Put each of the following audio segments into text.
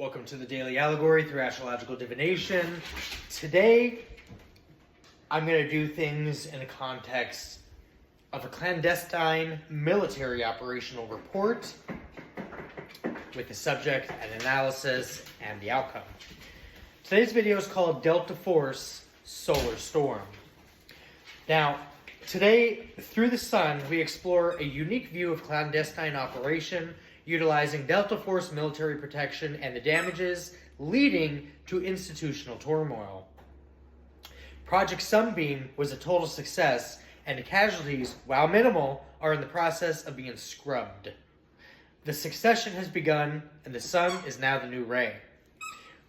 Welcome to the Daily Allegory through Astrological Divination. Today, I'm going to do things in the context of a clandestine military operational report with the subject and analysis and the outcome. Today's video is called Delta Force Solar Storm. Now, today, through the sun, we explore a unique view of clandestine operation utilizing Delta Force military protection and the damages leading to institutional turmoil. Project Sunbeam was a total success, and the casualties, while minimal, are in the process of being scrubbed. The succession has begun, and the sun is now the new ray.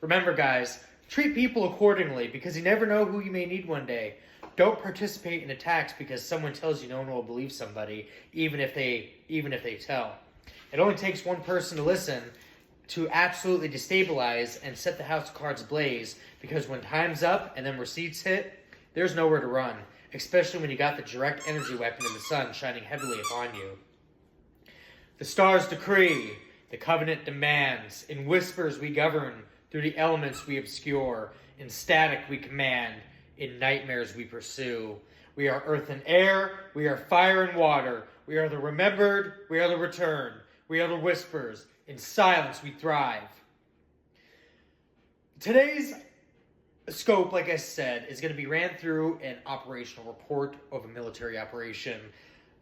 Remember, guys, treat people accordingly because you never know who you may need one day. Don't participate in attacks because someone tells you no one will believe somebody, even if they tell. It only takes one person to listen to absolutely destabilize and set the house of cards ablaze, because when time's up and then receipts hit, there's nowhere to run, especially when you got the direct energy weapon of the sun shining heavily upon you. The stars decree, the covenant demands, in whispers we govern, through the elements we obscure, in static we command, in nightmares we pursue. We are earth and air, we are fire and water, we are the remembered, we are the returned. We are the whispers. In silence we thrive. Today's scope, like I said, is going to be ran through an operational report of a military operation.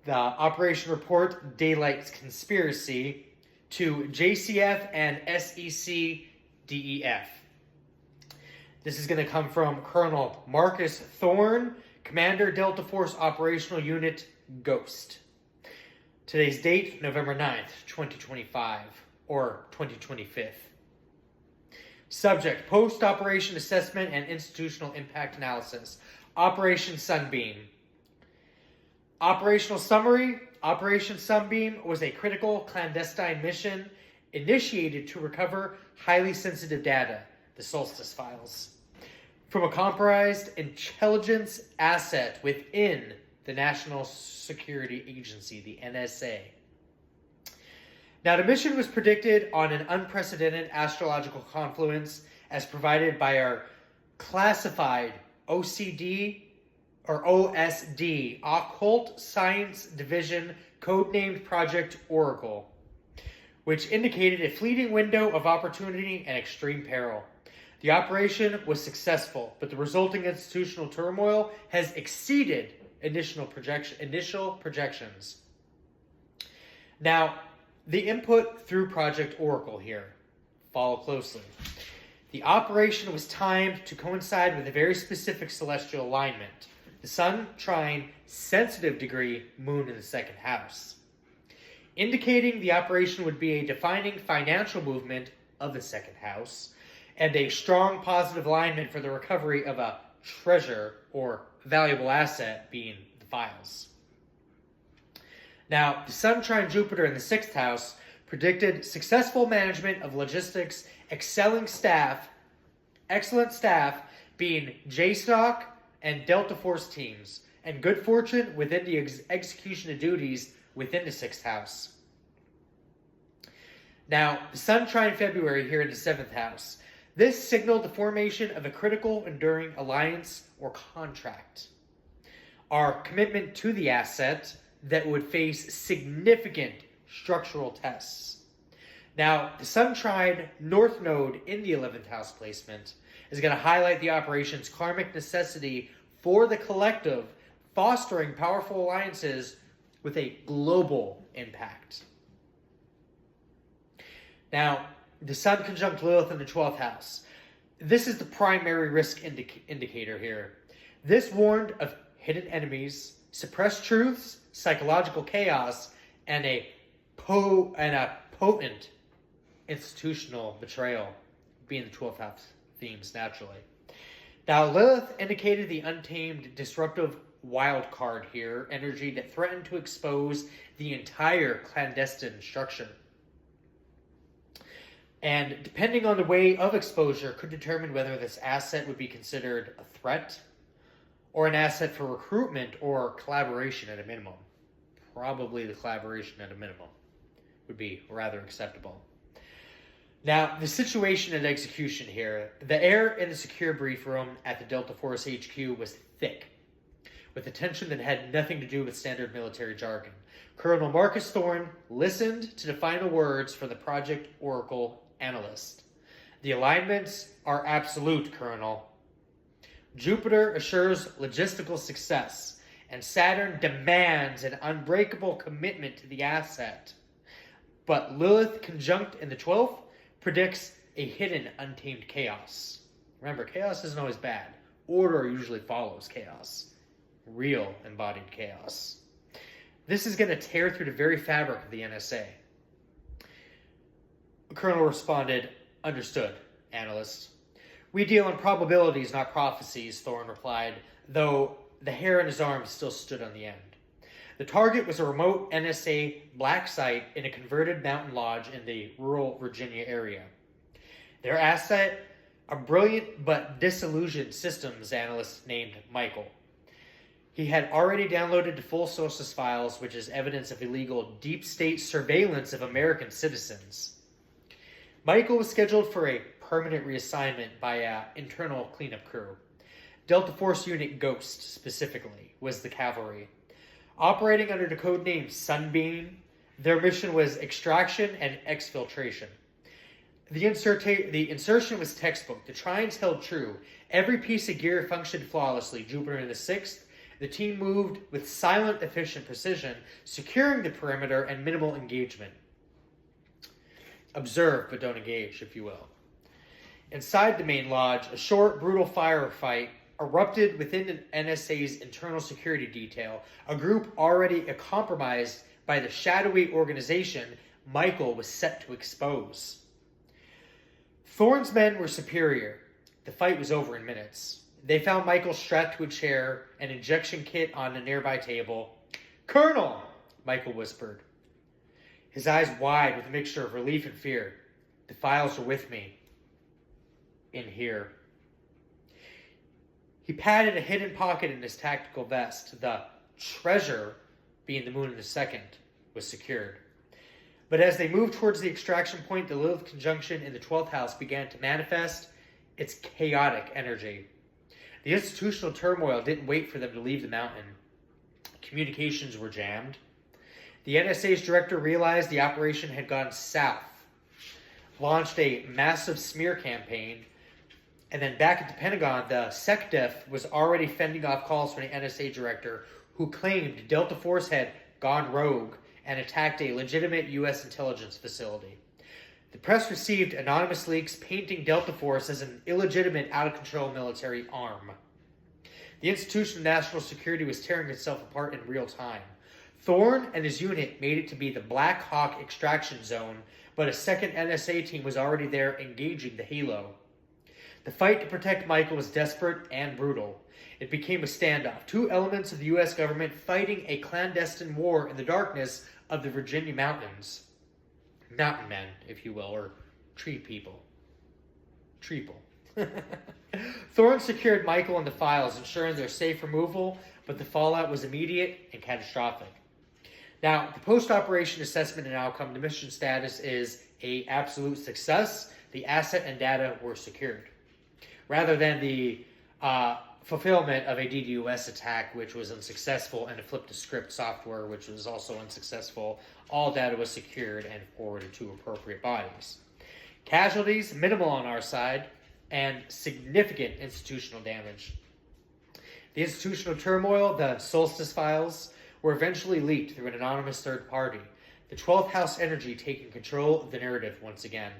The operation report daylights conspiracy to JCF and SEC-DEF. This is going to come from Colonel Marcus Thorne, Commander Delta Force Operational Unit Ghost. Today's date, November 9th, 2025, or 2025. Subject, post-operation assessment and institutional impact analysis. Operation Sunbeam. Operational summary. Operation Sunbeam was a critical clandestine mission initiated to recover highly sensitive data, the Solstice files, from a compromised intelligence asset within the National Security Agency, the NSA. Now, the mission was predicted on an unprecedented astrological confluence as provided by our classified OSD, Occult Science Division, codenamed Project Oracle, which indicated a fleeting window of opportunity and extreme peril. The operation was successful, but the resulting institutional turmoil has exceeded initial projections. Now, the input through Project Oracle here. Follow closely. The operation was timed to coincide with a very specific celestial alignment. The Sun trine sensitive degree moon in the second house, indicating the operation would be a defining financial movement of the second house and a strong positive alignment for the recovery of a treasure or valuable asset, being the files. Now, the Sun trine Jupiter in the 6th house predicted successful management of logistics, excellent staff being JSOC and Delta Force teams, and good fortune within the execution of duties within the 6th house. Now, the Sun trine February here in the 7th house. This signaled the formation of a critical enduring alliance or contract. Our commitment to the asset that would face significant structural tests. Now, the Sun trine North Node in the 11th house placement is going to highlight the operation's karmic necessity for the collective, fostering powerful alliances with a global impact. Now, the Sun conjunct Lilith in the 12th house. This is the primary risk indicator here. This warned of hidden enemies, suppressed truths, psychological chaos, and a potent institutional betrayal, being the 12th house themes naturally. Now, Lilith indicated the untamed, disruptive wild card here, energy that threatened to expose the entire clandestine structure. And depending on the way of exposure could determine whether this asset would be considered a threat or an asset for recruitment or collaboration at a minimum. Probably the collaboration at a minimum would be rather acceptable. Now, the situation and execution here. The air in the secure brief room at the Delta Force HQ was thick, with a tension that had nothing to do with standard military jargon. Colonel Marcus Thorne listened to the final words from the Project Oracle analyst. The alignments are absolute, Colonel. Jupiter assures logistical success, and Saturn demands an unbreakable commitment to the asset. But Lilith conjunct in the 12th predicts a hidden, untamed chaos. Remember, chaos isn't always bad. Order usually follows chaos. Real embodied chaos. This is going to tear through the very fabric of the NSA. The colonel responded, "Understood, analyst." "We deal in probabilities, not prophecies," Thorne replied, though the hair on his arm still stood on the end. The target was a remote NSA black site in a converted mountain lodge in the rural Virginia area. Their asset, a brilliant but disillusioned systems analyst named Michael. He had already downloaded the full sources files, which is evidence of illegal deep state surveillance of American citizens. Michael was scheduled for a permanent reassignment by an internal cleanup crew. Delta Force Unit Ghost, specifically, was the cavalry. Operating under the code name Sunbeam, their mission was extraction and exfiltration. The insertion was textbook. The trines held true. Every piece of gear functioned flawlessly. Jupiter in the 6th, the team moved with silent, efficient precision, securing the perimeter and minimal engagement. Observe, but don't engage, if you will. Inside the main lodge, a short, brutal firefight erupted within the NSA's internal security detail, a group already compromised by the shadowy organization Michael was set to expose. Thorne's men were superior. The fight was over in minutes. They found Michael strapped to a chair, an injection kit on a nearby table. "Colonel," Michael whispered, his eyes wide with a mixture of relief and fear. "The files are with me. In here." He patted a hidden pocket in his tactical vest. The treasure, being the moon in the 2nd, was secured. But as they moved towards the extraction point, the Lilith conjunction in the 12th house began to manifest its chaotic energy. The institutional turmoil didn't wait for them to leave the mountain. Communications were jammed. The NSA's director realized the operation had gone south, launched a massive smear campaign, and then back at the Pentagon, the SecDef was already fending off calls from the NSA director, who claimed Delta Force had gone rogue and attacked a legitimate U.S. intelligence facility. The press received anonymous leaks painting Delta Force as an illegitimate, out-of-control military arm. The institution of national security was tearing itself apart in real time. Thorne and his unit made it to be the Black Hawk extraction zone, but a second NSA team was already there engaging the Halo. The fight to protect Michael was desperate and brutal. It became a standoff, two elements of the U.S. government fighting a clandestine war in the darkness of the Virginia mountains. Mountain men, if you will, or tree people. Treeple. Thorne secured Michael and the files, ensuring their safe removal, but the fallout was immediate and catastrophic. Now, the post-operation assessment and outcome, the mission status is an absolute success. The asset and data were secured, rather than the fulfillment of a DDoS attack, which was unsuccessful, and a flip-to-script software, which was also unsuccessful. All data was secured and forwarded to appropriate bodies. Casualties, minimal on our side, and significant institutional damage. The institutional turmoil, the Solstice files, were eventually leaked through an anonymous third party. The 12th house energy taking control of the narrative once again.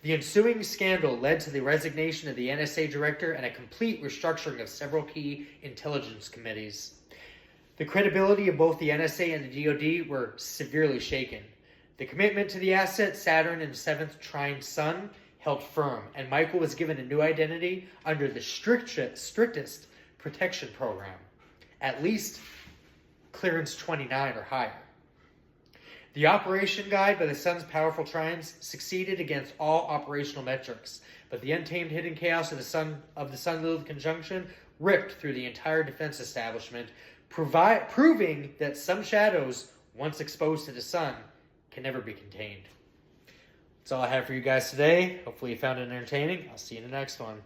The ensuing scandal led to the resignation of the NSA director and a complete restructuring of several key intelligence committees. The credibility of both the NSA and the DoD were severely shaken. The commitment to the asset, Saturn and 7th trine Sun, held firm, and Michael was given a new identity under the strictest protection program, at least clearance 29 or higher. The operation guide by the Sun's powerful trines succeeded against all operational metrics, but the untamed hidden chaos of the Sun-Lilith conjunction ripped through the entire defense establishment, proving that some shadows, once exposed to the Sun, can never be contained. That's all I have for you guys today. Hopefully you found it entertaining. I'll see you in the next one.